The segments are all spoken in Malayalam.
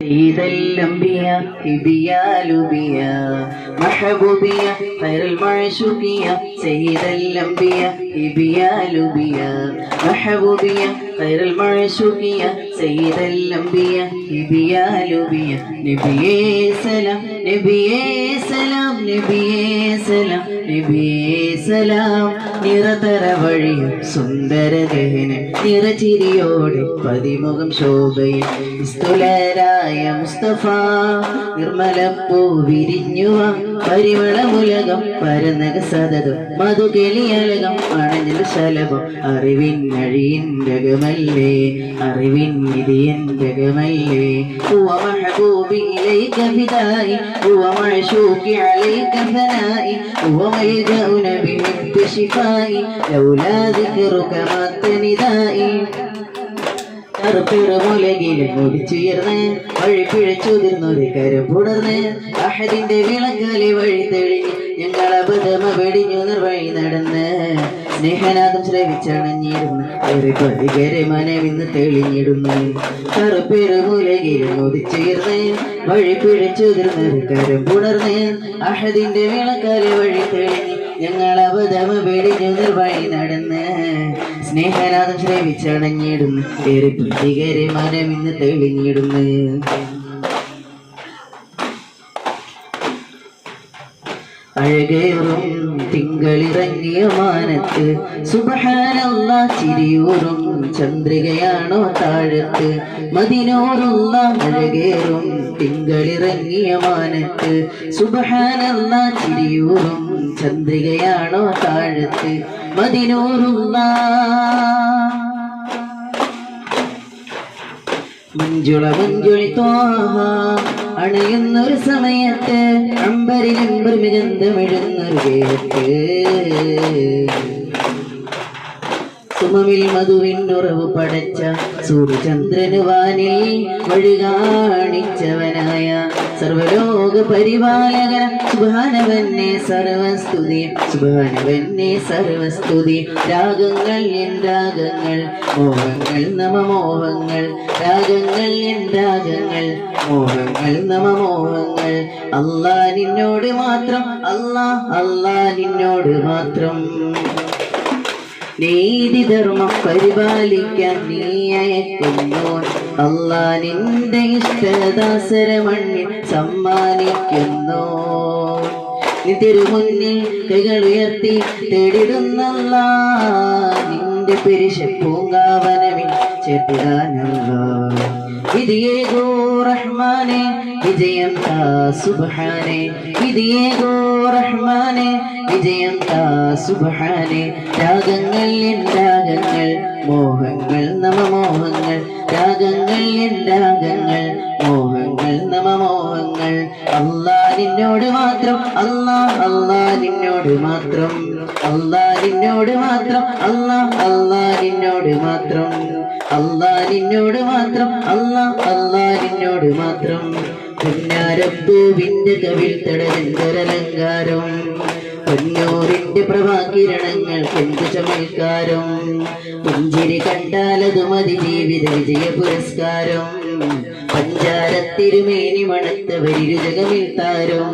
سيد الأنبياء بيا لبيا محبوبيا خير المعشوقيا سيد الأنبياء بيا لبيا محبوبيا خير المعشوقيا سيد الأنبياء بيا لبيا نبي سلام نبي سلام نبي سلام نبي سلام നിറതര വഴിയും സുന്ദരഗഹന നിറചിരിയോടെ പതിമുഖം ശോഭയിൽ നിസ്തുലരായ മുസ്തഫ നിർമ്മലപ്പൂ വിരിഞ്ഞുവ പരിമളമുലകം പരന്നക സതതും മധുകെളിയലകം അണഞ്ഞൽ ശലഭം അറിവിൻ അഴിയിൻ രകമല്ലേ അറിവിൻ നിധിയൻ രകമല്ലേ ഹുവ മഹബൂബി ഇലൈക ഫിദായി ഹുവ മഅശൂഖി അലൈക ഫനായി ഹുവ മൽജഉ നബി ശിഫായി ലൗലാ ദിക്റുക മത്തനിദായി കറുപ്പിറമുലകിൽ മുടിച്ചുയർന്ന് വഴി പിഴച്ചുതിർന്നൊരു കരം പുണർന്ന് അഹദിന്റെ വിളക്കാലി വഴി തെളിഞ്ഞ് ഞങ്ങൾ അബദ്ധമ വെടിഞ്ഞു നിർവഴി നടന്ന് സ്നേഹനാഥം ശ്രവിച്ചണഞ്ഞിരുന്നു ഒരു പതികരെ മനവിന്ന് തെളിഞ്ഞിടുന്നു കറുപ്പിറമുലകിൽ മുടിച്ചുയർന്ന് വഴി പിഴച്ചുതിർന്നൊരു കരം പുണർന്ന് അഹദിന്റെ വിളക്കാലി വഴി തെളിഞ്ഞ് ഞങ്ങൾ അബദ്ധമ വെടിഞ്ഞു നിർവഴി നടന്ന് സ്നേഹനാഥം ശ്രവിച്ചണഞ്ഞിടുന്നു ഏറെ പ്രതികരെ മനമിന്ന് തെളിഞ്ഞിടുന്നു അഴകേറും തിങ്കളിറങ്ങിയ മാനത്ത് സുബ്ഹാനല്ലാഹ് ചിരിയൂറും ചന്ദ്രികയാണോ താഴത്ത് മദിനൂറുള്ള അഴകേറും തിങ്കളിറങ്ങിയ മാനത്ത് സുബ്ഹാനല്ലാഹ് ചിരിയൂറും ചന്ദ്രികയാണോ താഴത്ത് മദിനൂറുള്ള മഞ്ജുളി ത്വാഹ അണയുന്നൊരു സമയത്ത് അമ്പരിലമ്പർ മികന്തമിഴുന്നൊരു കേട്ട് സുമമിൽ മധുവിനുറവ് പടച്ച സൂര്യചന്ദ്രന് വാനിൽ വഴി കാണിച്ചവനായ സർവലോക പരിപാലകന സുബ്ഹാനവന്നെ സർവസ്തുതി സുബ്ഹാനവന്നെ സർവസ്തുതി രാഗങ്ങൾ എൻ രാഗങ്ങൾ മോഹങ്ങൾ നമമോഹങ്ങൾ രാഗങ്ങൾ എൻ രാഗങ്ങൾ മോഹങ്ങൾ നമമോഹങ്ങൾ അല്ലാ നിന്നോട് മാത്രം അല്ലാ അല്ലാ നിന്നോട് മാത്രം നീതി ധർമ്മം പരിപാലിക്കാൻ നീ അയക്കുന്നു അല്ലാ നിന്റെ ഇഷ്ടദാസര മണ്ണിൽ സമ്മാനിക്കുന്നു നീ തിരുമുന്നിൽ കൈകൾ ഉയർത്തി തേടിടുന്നല്ലാ നിന്റെ പെരിശ പൂങ്കാവനമിൽ ചേർത്തിടാനല്ലാ വിധിയേകോ റഹ്മാനെ വിജയം താ സുബ്ഹാനെ വിധിയേകോ റഹ്മാനെ വിജയം താ സുബ്ഹാനെ രാഗങ്ങൾ എൻ രാഗങ്ങൾ മോഹങ്ങൾ നമമോഹങ്ങൾ രാഗങ്ങൾ എൻ രാഗങ്ങൾ മോഹങ്ങൾ നമമോഹങ്ങൾ അല്ലാ നിന്നോട് മാത്രം അല്ലാ അല്ലാ നിന്നോട് മാത്രം അല്ലാ നിന്നോട് മാത്രം അല്ലാ അല്ലാ നിന്നോട് മാത്രം അല്ലാ നിന്നോട് മാത്രം അല്ലാ അല്ലാ നിന്നോട് മാത്രം പുന്നാരപ്പൂവിന്റെ കവിൽ തടവെന്തൊരലങ്കാരം പൊന്നൂറിന്റെ പ്രഭാകിരണങ്ങൾ എന്തു ചമൽക്കാരം പുഞ്ചിരി കണ്ടാലതു മതി ജീവിത വിജയ പുരസ്കാരം പഞ്ചാരത്തിരുമേനി മണത്തവരിരുജകമിൽ താരം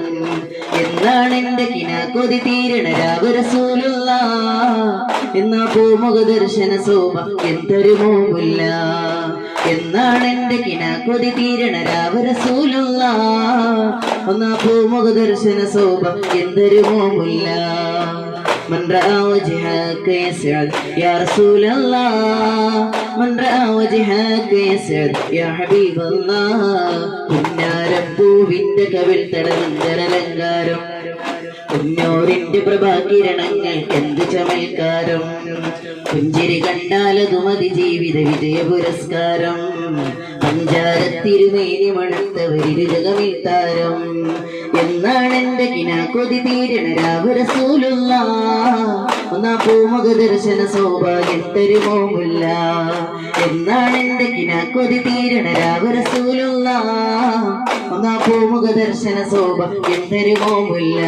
എന്നാണ് എന്റെ കിനാക്കൊതി തീരണ രാവ് റസൂലുള്ളാഹ് എന്നാ പൂമുഖ ദർശന ശോഭ എന്തൊരു മോഹമില്ല എന്നാണ് എന്റെ കിനാക്കൊതി തീരണ രാവ് റസൂലുള്ളാഹ് എന്നാ പൂമുഖ ദർശന ശോഭ എന്തൊരു മോഹമില്ല من رأى وجهك يسعد يا رسول الله من رأى وجهك يسعد يا حبيب الله പുന്നാരപ്പൂവിന്റെ കവിൾ തടവെന്തരലങ്കാരം കുഞ്ഞോറിന്റെ പ്രഭാകിരണങ്ങൾ എന്ത് ചമൽക്കാരം പുഞ്ചിരി കണ്ടാലതു മതി ജീവിത വിജയ പുരസ്കാരം പഞ്ചാരത്തിരുമേനി മണത്തവരിരുജകമിൽ താരം എന്നാണ് എന്റെ കിനാക്കൊതി തീരണ രാവ് റസൂലുള്ളാഹ് ഒന്നാ പൂമുഖ ദർശന സൗഭാഗ്യം തരുമോമില്ല എന്നാണ് എന്റെ കിനാക്കൊതി തീരണ രാവ് റസൂലുള്ളാഹ് ഒന്നാ പൂമുഖ ദർശന സൗഭാഗ്യം തരുമോമില്ല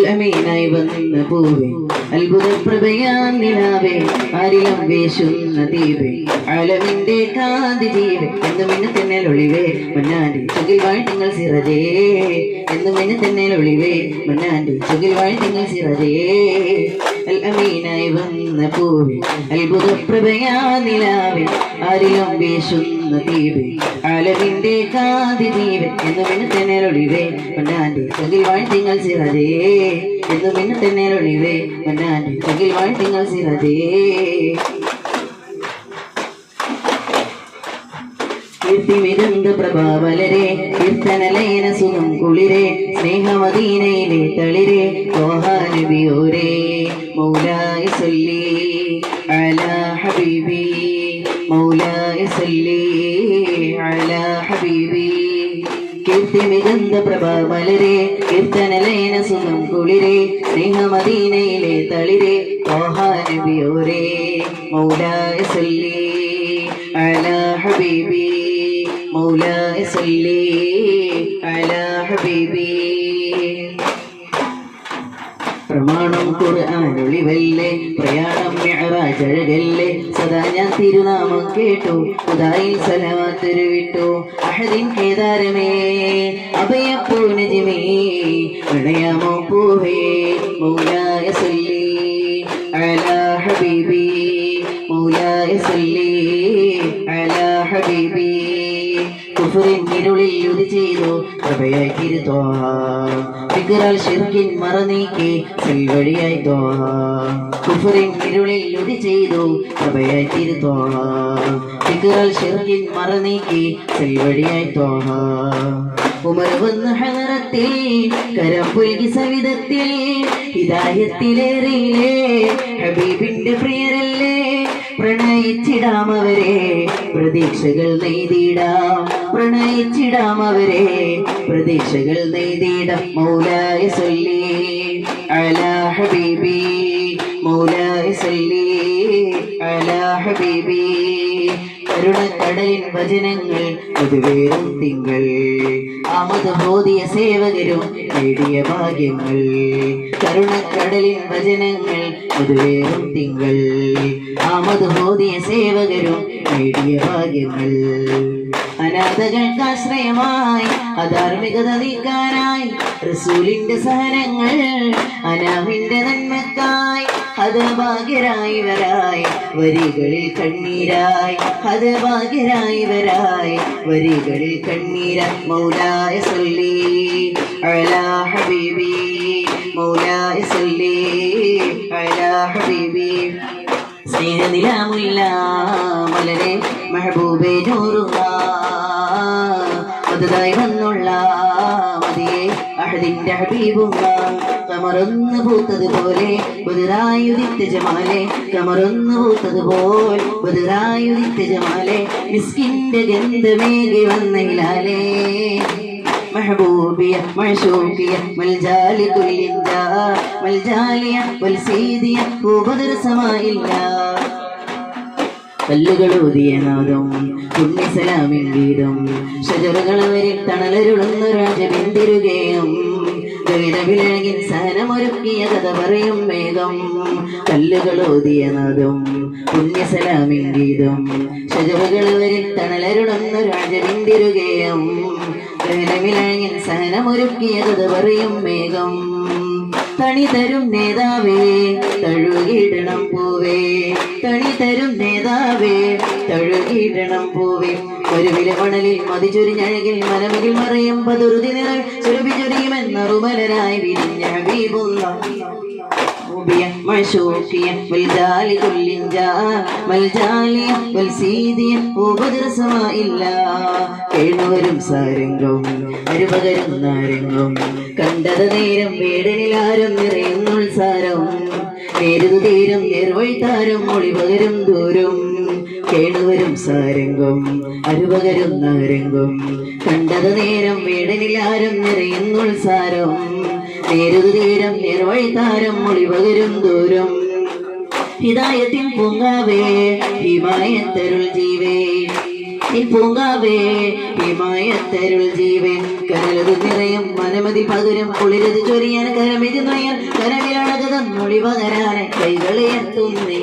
അമീനായി വന്ന പൂവേ അത്ഭുത പ്രഭയാം നിലാവേ ആരിലും വീശുന്ന ദീപേ ആലമിന്റെ കാന്തി ജീവേ എന്നും ഇന്ന് തന്നെ ഒളിവേ മന്നാന്റെ ചുകിൽ വാഴ്ത്തിങ്ങൾ സിറജേ എന്നും ഇന്ന് തന്നെ ഒളിവേ മന്നാന്റെ ചുകിൽ വാഴ്ത്തിങ്ങൾ സിറജേ അമീനായി വന്ന പൂവേ അത്ഭുത പ്രഭയാ നിലാവേ ആരിലും വീശുന്ന ദീപേ ആലമിന്റെ കാന്തി ജീവേ എന്നും ഇന്ന് തന്നെ ഒളിവേ മന്നാന്റെ ചുകിൽ വാഴ്ത്തിങ്ങൾ സിറജേ എന്നും ഇന്ന് തന്നെ ഒളിവേ മന്നാന്റെ ചുകിൽ വാഴ്ത്തിങ്ങൾ സിറജേ കീർത്തിമിരുന്ത് പ്രഭാവലരെ കീർത്തനലയന സുഖം കുളിരെ സ്നേഹമദീനയിലെ തളിരെ നബിയോരേ മൗലായ സല്ലി അലാ ഹബീബി മൗലായ സല്ലി അലാ ഹബീബി കീർത്തിമിരുന്ത് പ്രഭാവലരെ കീർത്തനലയന സുഖം കുളിരെ സ്നേഹമദീനയിലെ തളിരെ നബിയോരേ മൗലായ സല്ലി അലാ ഹബീബി مولاي صلي على حبيبي പ്രമാണം ഖുർആനൊളിവല്ലേ പ്രയാണം മിഅ്റാജ് അഴകല്ലേ സദാ ഞാൻ തിരുനാമം കേട്ടു ഖുദായിൽ സലവാത്ത് വിട്ടു അഹദിൻ കേദാരമേ അഭയപ്പൂ നജ്മേ പ്രണയമോ പൂവേ മൗലായ സല്ലി അലാ ഹബീബി മൗലായ സല്ലി അലാ ഹബീബി കുഫറിൻ ഇരുളിൽ യുതി ചെയ്തു പ്രഭയായി തിരുത്തോഹ ഫിക്റാൽ ശിർക്കിൻ മറനീക്കി സെൽവഴിയായി തോഹ കുഫറിൻ ഇരുളിൽ യുതി ചെയ്തു പ്രഭയായി തിരുത്തോഹ ഫിക്റാൽ ശിർക്കിൻ മറനീക്കി സെൽവഴിയായി തോഹ ഉമർ വന്ന ഹദറത്തിൽ കരം പുൽകി സവിധത്തിൽ ഹിദായത്തിലേറിയില്ലേ ഹബീബിന്റെ പ്രിയരല്ലേ പ്രണയിച്ചിടാം അവരെ പ്രതീക്ഷകൾ നെയ്തിടാം പ്രണയിച്ചിടാം അവരെ പ്രതീക്ഷകൾ നെയ്തിടാം മൗലായ സല്ലി അലാ ഹബീബി മൗലായ സല്ലി അലാ ഹബീബി കരുണക്കടലിൻ വചനങ്ങൾ മധുവേറും തിങ്കൾ ആമതബോധിയ സേവകരും നേടിയ ഭാഗ്യങ്ങൾ കരുണക്കടലിൻ വചനങ്ങൾ മധുവേറും തിങ്കൾ ആമതബോധിയ സേവകരും നേടിയ ഭാഗ്യങ്ങൾ അനാഥകൾക്കാശ്രയമായി അധാർമികത നീക്കാനായി റസൂലിന്റെ സഹനങ്ങൾ അനാമിന്റെ നന്മക്കായി ഹതഭാഗ്യരായി വരായി വരികളിൽ കണ്ണീരായി ഹതഭാഗ്യരായി വരായി വരികളിൽ കണ്ണീരായി മൗലായ സല്ലി അലാ ഹബീബി മൗലായ സല്ലി അലാ ഹബീബി സ്നേഹനിലാമുല്ല മലരെ മെഹബൂബേ നൂറുള്ള മദതായി വന്നുള്ള മതിയെ അഹദിന്റെ ഹബീബുള്ള കമറൊന്ന് പൂത്തതുപോലെ ബദറായുദിത്ത ജമാലെ കമറൊന്ന് പൂത്തതുപോലെ ബദറായുദിത്ത ജമാലെ മിസ്കിന്റെ ഗന്ധമേകി വന്ന ഹിലാലേ محبوبية معشوقية ملجالي كل جاء ملجالية والسيدية وبدر سماء الله കല്ലുകളൂതിയ നാദം പുണ്യസലാമിൻ ഗീതം ഷജറുകളവരിൽ തണലരുളുന്ന രാജബിന്ദിരുകേയം ഗഗനവിലഴകിൻ സഹനമൊരുക്കിയ കഥ പറയും വേഗം കല്ലുകളൂതിയ നാദം പുണ്യസലാമിൻ ഗീതം ഷജറുകളവരിൽ തണലരുളുന്ന രാജബിന്ദിരുകേയം ഗഗനവിലഴകിൻ സഹനമൊരുക്കിയ കഥ പറയും വേഗം തണി തരും നേതാവേ തഴുകിടണം പൂവേ തണി തരും നേതാവേ തഴുകിടണം പൂവേ ഒരു വിലമണലിൽ മതിചൊരിഞ്ഞഴകിൽ മനമിൽ മറയും പതുരുതി നിറൽ ചുരുപി ചൊരിയുമെന്ന റുമലരായി വിരിഞ്ഞ ഹബീബുള്ള معشوقية والجالي كل جاء والجالية والسيدية وبدر سماء الله കേണവരും സാരംഗം അരുപകരും നാരംഗം കണ്ടത് നേരം വേടനിലാരും നിറയുന്നുത്സാരം നേരുതു തീരം നിർവഴിത്താരം ഒളിപകരും ദൂരം കേണവരും സാരംഗം അരുപകരും നാരംഗം കണ്ടത് നേരം വേടനിലാരും നിറയുന്നുത്സാരം നേരുതു തീരം നിർവഴിത്താരം ഒളിപകരും ദൂരം ഹിദായത്തിൻ പൂങ്കാവേ ഹിമായത്തരുൾ ജീവേ പൂങ്കാവേ ഹിമായത്തരുൾ ജീവൻ കരലത് നിറയും മനമതി പകരം കുളിരത് ചൊരിയാൻ കരമിത് നൊയ്യാൻ കരവിലഴകതം മൊഴി പകരാനെ കൈകളെ എത്തുന്നേ